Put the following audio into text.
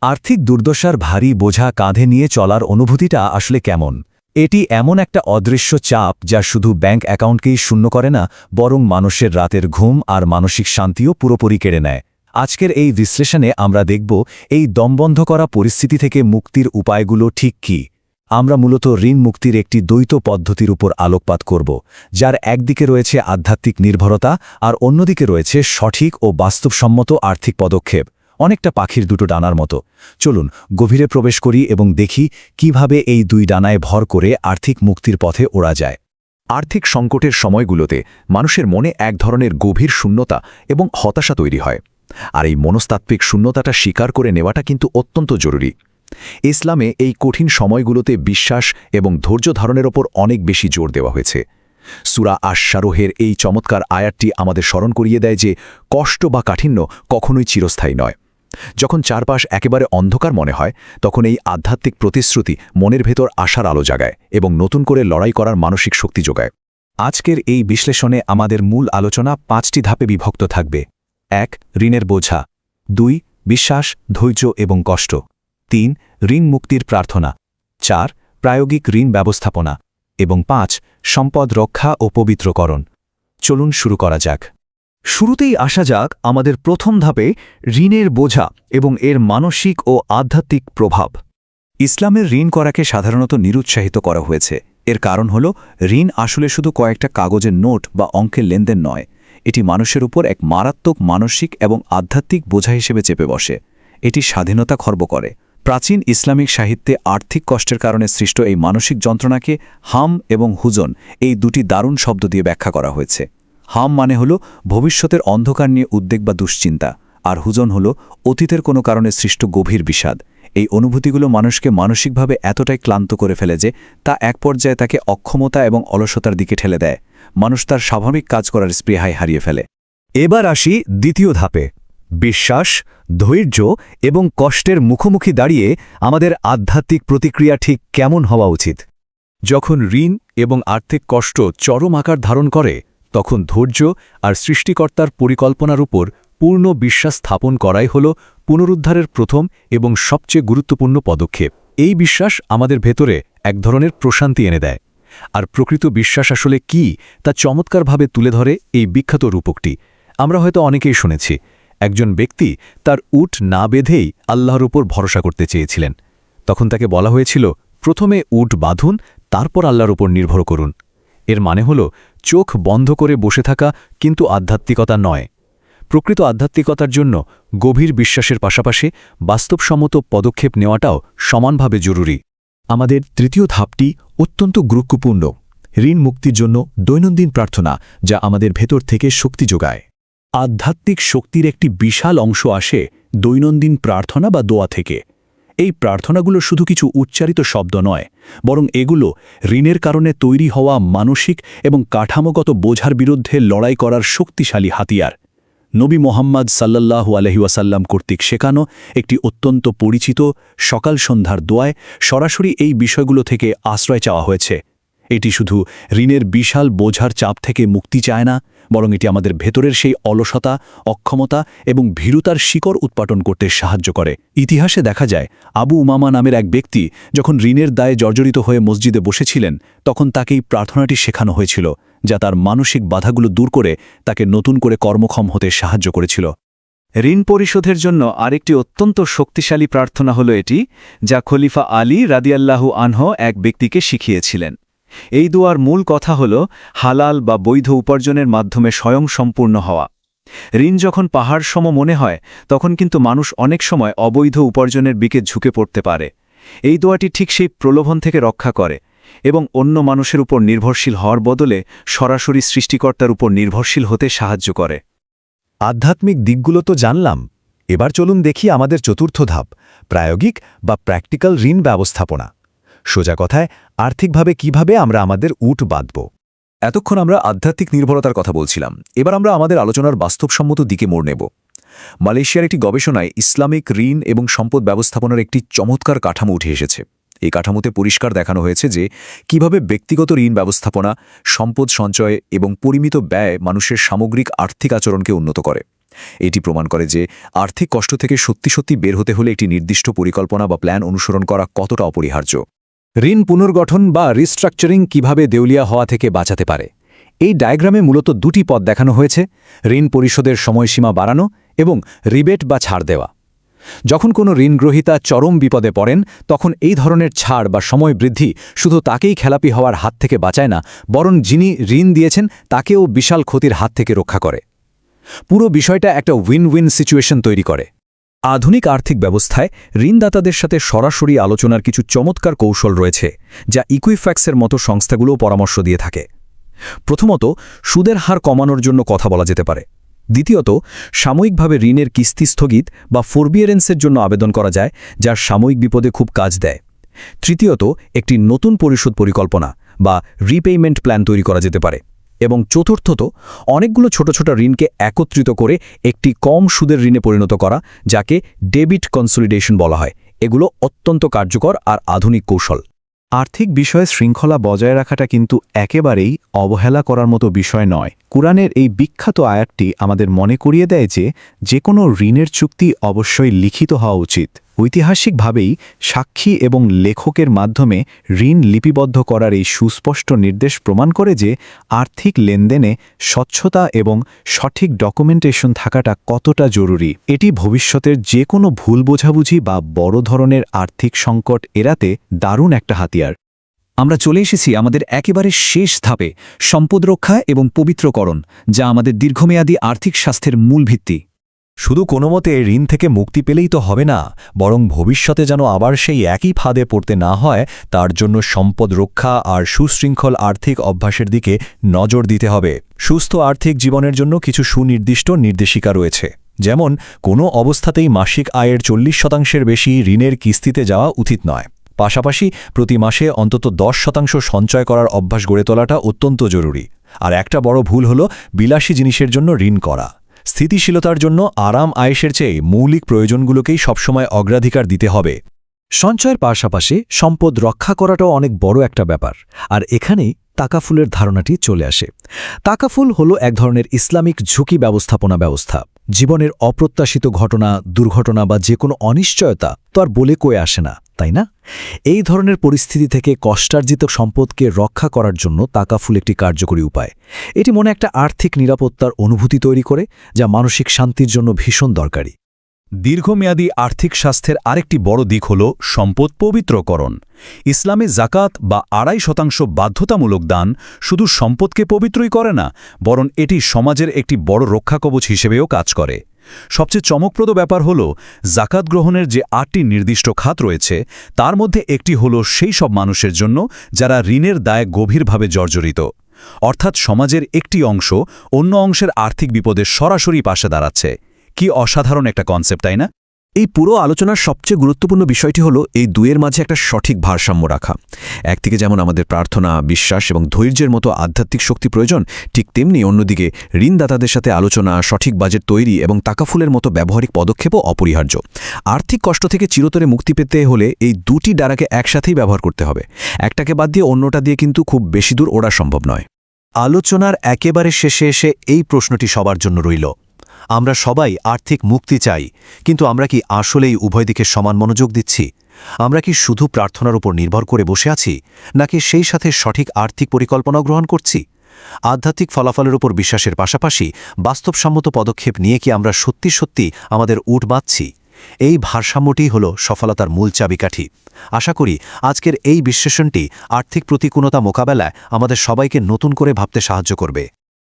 আর্থিক দুর্দশার ভারী বোঝা কাঁধে নিয়ে চলার অনুভূতিটা আসলে কেমন? এটি এমন একটা অদৃশ্য চাপ যা শুধু ব্যাংক অ্যাকাউন্টকেই শূন্য করে না, বরং মানুষের রাতের ঘুম আর মানসিক শান্তিও পুরোপুরি কেড়ে নেয়। আজকের এই বিশ্লেষণে আমরা দেখব এই দমবন্ধ করা পরিস্থিতি থেকে মুক্তির উপায়গুলো ঠিক কী। আমরা মূলত ঋণ মুক্তির একটি দ্বৈত পদ্ধতির উপর আলোকপাত করব, যার একদিকে রয়েছে আধ্যাত্মিক নির্ভরতা আর অন্যদিকে রয়েছে সঠিক ও বাস্তবসম্মত আর্থিক পদক্ষেপ, অনেকটা পাখির দুটো ডানার মতো। চলুন গভীরে প্রবেশ করি এবং দেখি কিভাবে এই দুই ডানায় ভর করে আর্থিক মুক্তির পথে ওড়া যায়। আর্থিক সংকটের সময়গুলোতে মানুষের মনে এক ধরনের গভীর শূন্যতা এবং হতাশা তৈরি হয়, আর এই মনস্তাত্ত্বিক শূন্যতাটা স্বীকার করে নেওয়াটা কিন্তু অত্যন্ত জরুরি। ইসলামে এই কঠিন সময়গুলোতে বিশ্বাস এবং ধৈর্য ধারণের ওপর অনেক বেশি জোর দেওয়া হয়েছে। সূরা আশ-শারহের এই চমৎকার আয়াতটি আমাদের স্মরণ করিয়ে দেয় যে কষ্ট বা কাঠিন্য কখনোই চিরস্থায়ী নয়। যখন চারপাশ একেবারে অন্ধকার মনে হয়, তখন এই আধ্যাত্মিক প্রতিশ্রুতি মনের ভেতর আশার আলো জাগায় এবং নতুন করে লড়াই করার মানসিক শক্তি যোগায়। আজকের এই বিশ্লেষণে আমাদের মূল আলোচনা 5টি ধাপে বিভক্ত থাকবে। 1. ঋণের বোঝা। 2. বিশ্বাস, ধৈর্য এবং কষ্ট। 3. ঋণ মুক্তির প্রার্থনা। 4. প্রায়োগিক ঋণ ব্যবস্থাপনা। এবং 5. সম্পদ রক্ষা ও পবিত্রকরণ। চলুন শুরু করা যাক। শুরুতেই আসা যাক আমাদের প্রথম ধাপে, ঋণের বোঝা এবং এর মানসিক ও আধ্যাত্মিক প্রভাব। ইসলামের ঋণ করাকে সাধারণত নিরুৎসাহিত করা হয়েছে। এর কারণ হল ঋণ আসলে শুধু কয়েকটা কাগজের নোট বা অঙ্কের লেনদেন নয়, এটি মানুষের উপর এক মারাত্মক মানসিক এবং আধ্যাত্মিক বোঝা হিসেবে চেপে বসে। এটি স্বাধীনতা খর্ব করে। প্রাচীন ইসলামিক সাহিত্যে আর্থিক কষ্টের কারণে সৃষ্ট এই মানসিক যন্ত্রণাকে হাম এবং হুজন এই দুটি দারুণ শব্দ দিয়ে ব্যাখ্যা করা হয়েছে। হাম মানে হল ভবিষ্যতের অন্ধকার নিয়ে উদ্বেগ বা দুশ্চিন্তা, আর হুজন হল অতীতের কোনো কারণে সৃষ্ট গভীর বিষাদ। এই অনুভূতিগুলো মানুষকে মানসিকভাবে এতটাই ক্লান্ত করে ফেলে যে তা এক পর্যায়ে তাকে অক্ষমতা এবং অলসতার দিকে ঠেলে দেয়। মানুষ তার স্বাভাবিক কাজ করার স্পৃহায় হারিয়ে ফেলে। এবার আসি দ্বিতীয় ধাপে, বিশ্বাস, ধৈর্য এবং কষ্টের মুখোমুখি দাঁড়িয়ে আমাদের আধ্যাত্মিক প্রতিক্রিয়া ঠিক কেমন হওয়া উচিত। যখন ঋণ এবং আর্থিক কষ্ট চরম আকার ধারণ করে, তখন ধৈর্য আর সৃষ্টিকর্তার পরিকল্পনার উপর পূর্ণ বিশ্বাস স্থাপন করাই হল পুনরুদ্ধারের প্রথম এবং সবচেয়ে গুরুত্বপূর্ণ পদক্ষেপ। এই বিশ্বাস আমাদের ভেতরে এক ধরনের প্রশান্তি এনে দেয়। আর প্রকৃত বিশ্বাস আসলে কি তা চমৎকারভাবে তুলে ধরে এই বিখ্যাত রূপকটি। আমরা হয়তো অনেকেই শুনেছি, একজন ব্যক্তি তার উট না বেঁধেই আল্লাহর উপর ভরসা করতে চেয়েছিলেন। তখন তাকে বলা হয়েছিল, প্রথমে উট বাঁধুন, তারপর আল্লাহর উপর নির্ভর করুন। এর মানে হল চোখ বন্ধ করে বসে থাকা কিন্তু আধ্যাত্মিকতা নয়। প্রকৃত আধ্যাত্মিকতার জন্য গভীর বিশ্বাসের পাশাপাশি বাস্তবসম্মত পদক্ষেপ নেওয়াটাও সমানভাবে জরুরি। আমাদের তৃতীয় ধাপটি অত্যন্ত গুরুত্বপূর্ণ, ঋণ মুক্তির জন্য দৈনন্দিন প্রার্থনা, যা আমাদের ভেতর থেকে শক্তি যোগায়। আধ্যাত্মিক শক্তির একটি বিশাল অংশ আসে দৈনন্দিন প্রার্থনা বা দোয়া থেকে। এই প্রার্থনাগুলো শুধু কিছু উচ্চারিত শব্দ নয়, বরং এগুলো ঋণের কারণে তৈরি হওয়া মানসিক এবং কাঠামোগত বোঝার বিরুদ্ধে লড়াই করার শক্তিশালী হাতিয়ার। নবী মোহাম্মদ সাল্লাল্লাহু আলাইহি ওয়াসাল্লাম কর্তৃক শেখানো একটি অত্যন্ত পরিচিত সকাল সন্ধ্যার দোয়ায় সরাসরি এই বিষয়গুলো থেকে আশ্রয় চাওয়া হয়েছে। এটি শুধু ঋণের বিশাল বোঝার চাপ থেকে মুক্তি চায় না, বরং এটি আমাদের ভেতরের সেই অলসতা, অক্ষমতা এবং ভীরুতার শিকড় উৎপাটন করতে সাহায্য করে। ইতিহাসে দেখা যায়, আবু উমামা নামের এক ব্যক্তি যখন ঋণের দায়ে জর্জরিত হয়ে মসজিদে বসেছিলেন, তখন তাকেই প্রার্থনাটি শেখানো হয়েছিল, যা তার মানসিক বাধাগুলো দূর করে তাকে নতুন করে কর্মক্ষম হতে সাহায্য করেছিল। ঋণ পরিশোধের জন্য আরেকটি অত্যন্ত শক্তিশালী প্রার্থনা হল এটি, যা খলিফা আলী রাদিয়াল্লাহু আনহু এক ব্যক্তিকে শিখিয়েছিলেন। এই দোয়ার মূল কথা হল হালাল বা বৈধ উপার্জনের মাধ্যমে স্বয়ংসম্পূর্ণ হওয়া। ঋণ যখন পাহাড় সম মনে হয়, তখন কিন্তু মানুষ অনেক সময় অবৈধ উপার্জনের দিকে ঝুঁকে পড়তে পারে। এই দোয়াটি ঠিক সেই প্রলোভন থেকে রক্ষা করে এবং অন্য মানুষের উপর নির্ভরশীল হওয়ার বদলে সরাসরি সৃষ্টিকর্তার উপর নির্ভরশীল হতে সাহায্য করে। আধ্যাত্মিক দিকগুলো তো জানলাম, এবার চলুন দেখি আমাদের চতুর্থ ধাপ, প্রায়োগিক বা প্র্যাকটিক্যাল ঋণ ব্যবস্থাপনা। সোজা কথায়, আর্থিকভাবে কিভাবে আমরা আমাদের উট বাঁধব। এতক্ষণ আমরা আধ্যাত্মিক নির্ভরতার কথা বলছিলাম, এবার আমরা আমাদের আলোচনার বাস্তবসম্মত দিকে মোড় নেব। মালয়েশিয়ার একটি গবেষণায় ইসলামিক ঋণ এবং সম্পদ ব্যবস্থাপনার একটি চমৎকার কাঠামো উঠে এসেছে। এই কাঠামোতে পরিষ্কার দেখানো হয়েছে যে কিভাবে ব্যক্তিগত ঋণ ব্যবস্থাপনা, সম্পদ সঞ্চয় এবং পরিমিত ব্যয় মানুষের সামগ্রিক আর্থিক আচরণকে উন্নত করে। এটি প্রমাণ করে যে আর্থিক কষ্ট থেকে সত্যি সত্যি বের হতে হলে একটি নির্দিষ্ট পরিকল্পনা বা প্ল্যান অনুসরণ করা কতটা অপরিহার্য। ঋণ পুনর্গঠন বা রিস্ট্রাকচারিং কিভাবে দেউলিয়া হওয়া থেকে বাঁচাতে পারে। এই ডায়াগ্রামে মূলত দুটি পথ দেখানো হয়েছে: ঋণ পরিশোধের সময়সীমা বাড়ানো এবং রিবেট বা ছাড় দেওয়া। যখন কোনো ঋণগ্রহীতা চরম বিপদে পড়েন, তখন এই ধরনের ছাড় বা সময় বৃদ্ধি শুধু তাকেই খেলাপি হওয়ার হাত থেকে বাঁচায় না, বরং যিনি ঋণ দিয়েছেন তাকেও বিশাল ক্ষতির হাত থেকে রক্ষা করে। পুরো বিষয়টা একটা উইন উইন সিচুয়েশন তৈরি করে। আধুনিক আর্থিক ব্যবস্থায় ঋণদাতাদের সাথে সরাসরি আলোচনার কিছু চমৎকার কৌশল রয়েছে, যা ইকুইফ্যাক্সের মতো সংস্থাগুলোও পরামর্শ দিয়ে থাকে। প্রথমত, সুদের হার কমানোর জন্য কথা বলা যেতে পারে। দ্বিতীয়ত, সাময়িকভাবে ঋণের কিস্তি স্থগিত বা ফোরবিয়ারেন্সের জন্য আবেদন করা যায়, যা সাময়িক বিপদে খুব কাজ দেয়। তৃতীয়ত, একটি নতুন পরিশোধ পরিকল্পনা বা রিপেইমেন্ট প্ল্যান তৈরি করা যেতে পারে। এবং চতুর্থত, অনেকগুলো ছোট ছোট ঋণকে একত্রিত করে একটি কম সুদের ঋণে পরিণত করা, যাকে ডেবিট কনসলিডেশন বলা হয়। এগুলো অত্যন্ত কার্যকর আর আধুনিক কৌশল। আর্থিক বিষয়ে শৃঙ্খলা বজায় রাখাটা কিন্তু একেবারেই অবহেলা করার মতো বিষয় নয়। কুরআনের এই বিখ্যাত আয়াতটি আমাদের মনে করিয়ে দেয় যে কোনো ঋণের চুক্তি অবশ্যই লিখিত হওয়া উচিত। ঐতিহাসিকভাবেই সাক্ষী এবং লেখকের মাধ্যমে ঋণ লিপিবদ্ধ করার এই সুস্পষ্ট নির্দেশ প্রমাণ করে যে আর্থিক লেনদেনে স্বচ্ছতা এবং সঠিক ডকুমেন্টেশন থাকাটা কতটা জরুরি। এটি ভবিষ্যতের যে কোনো ভুল বোঝাবুঝি বা বড় ধরনের আর্থিক সংকট এড়াতে দারুণ একটা হাতিয়ার। আমরা চলে এসেছি আমাদের একেবারে শেষ ধাপে, সম্পদ রক্ষা এবং পবিত্রকরণ, যা আমাদের দীর্ঘমেয়াদী আর্থিক স্বাস্থ্যের মূল ভিত্তি। শুধু কোনোমতে ঋণ থেকে মুক্তি পেলেই তো হবে না, বরং ভবিষ্যতে যেন আবার সেই একই ফাঁদে পড়তে না হয়, তার জন্য সম্পদ রক্ষা আর সুশৃঙ্খল আর্থিক অভ্যাসের দিকে নজর দিতে হবে। সুস্থ আর্থিক জীবনের জন্য কিছু সুনির্দিষ্ট নির্দেশিকা রয়েছে, যেমন কোনো অবস্থাতেই মাসিক আয়ের 40% বেশি ঋণের কিস্তিতে যাওয়া উচিত নয়। পাশাপাশি প্রতি মাসে অন্তত 10% সঞ্চয় করার অভ্যাস গড়ে তোলাটা অত্যন্ত জরুরি। আর একটা বড় ভুল হল বিলাসী জিনিসের জন্য ঋণ করা। স্থিতিশীলতার জন্য আরাম আয়েশের চেয়ে মৌলিক প্রয়োজনগুলোকেই সবসময় অগ্রাধিকার দিতে হবে। সঞ্চয়ের পাশাপাশি সম্পদ রক্ষা করাটাও অনেক বড় একটা ব্যাপার, আর এখানেই তাকাফুলের ধারণাটি চলে আসে। তাকাফুল হলো এক ধরনের ইসলামিক ঝুঁকি ব্যবস্থাপনা ব্যবস্থা। জীবনের অপ্রত্যাশিত ঘটনা, দুর্ঘটনা বা যে কোনো অনিশ্চয়তা তো আর বলে কয়ে আসে না, তাই না? এই ধরনের পরিস্থিতি থেকে কষ্টার্জিত সম্পদকে রক্ষা করার জন্য তাকাফুল একটি কার্যকরী উপায়। এটি মনে একটা আর্থিক নিরাপত্তার অনুভূতি তৈরি করে, যা মানসিক শান্তির জন্য ভীষণ দরকারি। দীর্ঘমেয়াদী আর্থিক স্বাস্থ্যের আরেকটি বড় দিক হল সম্পদ পবিত্রকরণ। ইসলামে জাকাত বা 2.5% বাধ্যতামূলক দান শুধু সম্পদকে পবিত্রই করে না, বরং এটি সমাজের একটি বড় রক্ষাকবচ হিসেবেও কাজ করে। সবচেয়ে চমকপ্রদ ব্যাপার হল, জাকাত গ্রহণের যে 8টি নির্দিষ্ট খাত রয়েছে, তার মধ্যে একটি হল সেই সব মানুষের জন্য যারা ঋণের দায়ে গভীরভাবে জর্জরিত। অর্থাৎ সমাজের একটি অংশ অন্য অংশের আর্থিক বিপদে সরাসরি পাশে দাঁড়াচ্ছে। কি অসাধারণ একটা কনসেপ্ট, তাই না? এই পুরো আলোচনার সবচেয়ে গুরুত্বপূর্ণ বিষয়টি হলো এই দুয়ের মাঝে একটা সঠিক ভারসাম্য রাখা। একদিকে যেমন আমাদের প্রার্থনা, বিশ্বাস এবং ধৈর্যের মতো আধ্যাত্মিক শক্তি প্রয়োজন, ঠিক তেমনি অন্যদিকে ঋণদাতাদের সাথে আলোচনা, সঠিক বাজেট তৈরি এবং তাকাফুলের মতো ব্যবহারিক পদক্ষেপও অপরিহার্য। আর্থিক কষ্ট থেকে চিরতরে মুক্তি পেতে হলে এই দুটি ডানাকে একসাথেই ব্যবহার করতে হবে। একটাকে বাদ দিয়ে অন্যটা দিয়ে কিন্তু খুব বেশি দূর ওড়া সম্ভব নয়। আলোচনার একেবারে শেষে এসে এই প্রশ্নটি সবার জন্য রইল। আমরা সবাই আর্থিক মুক্তি চাই, কিন্তু আমরা কি আসলেই উভয় দিকে সমান মনোযোগ দিচ্ছি? আমরা কি শুধু প্রার্থনার উপর নির্ভর করে বসে আছি, নাকি সেই সাথে সঠিক আর্থিক পরিকল্পনা গ্রহণ করছি? আধ্যাত্মিক ফলাফলের উপর বিশ্বাসের পাশাপাশি বাস্তবসম্মত পদক্ষেপ নিয়ে কি আমরা সত্যি সত্যি আমাদের উট বাঁধছি? এই ভারসাম্যটিই হল সফলতার মূল চাবিকাঠি। আশা করি আজকের এই বিশ্লেষণটি আর্থিক প্রতিকূলতা মোকাবেলায় আমাদের সবাইকে নতুন করে ভাবতে সাহায্য করবে।